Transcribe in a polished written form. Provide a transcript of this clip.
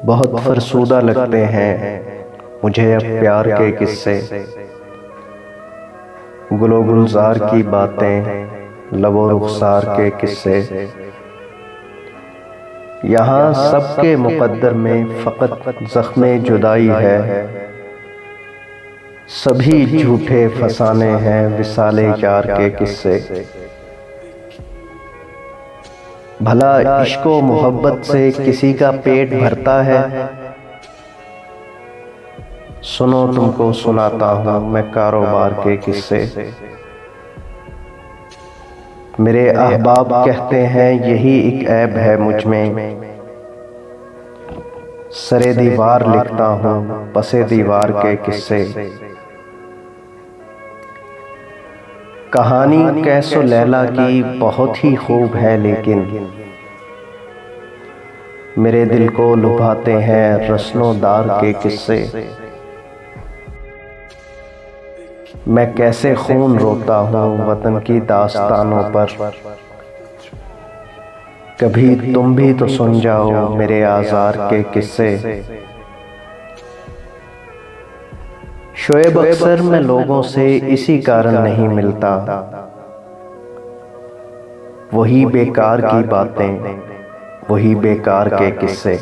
बहुत फरसूदा लगते हैं मुझे अब प्यार के किस्से। गुलो गुलजार की बातें, लबो रुखसार के किस्से। यहाँ सबके मुकद्दर में फ़कत ज़ख्मे जुदाई है। सभी झूठे फसाने हैं विसाले यार के किस्से। भला इश्को मोहब्बत से किसी का पेट भरता है? सुनो तुमको सुनाता हूँ मैं कारोबार के किस्से। मेरे अहबाब कहते हैं यही एक ऐब है मुझ में, सरे दीवार लिखता हूँ पसे दीवार के किस्से। कहानी कैसो लैला की बहुत ही खूब है, लेकिन मेरे दिल को लुभाते हैं रस्नोदार के किस्से। मैं कैसे खून रोता हूँ वतन की दास्तानों पर, कभी तुम भी तो सुन जाओ मेरे आज़ार के किस्से। शोएब अक्सर मैं लोगों से इसी कारण नहीं मिलता, वही बेकार की बातें, वही बेकार के किस्से।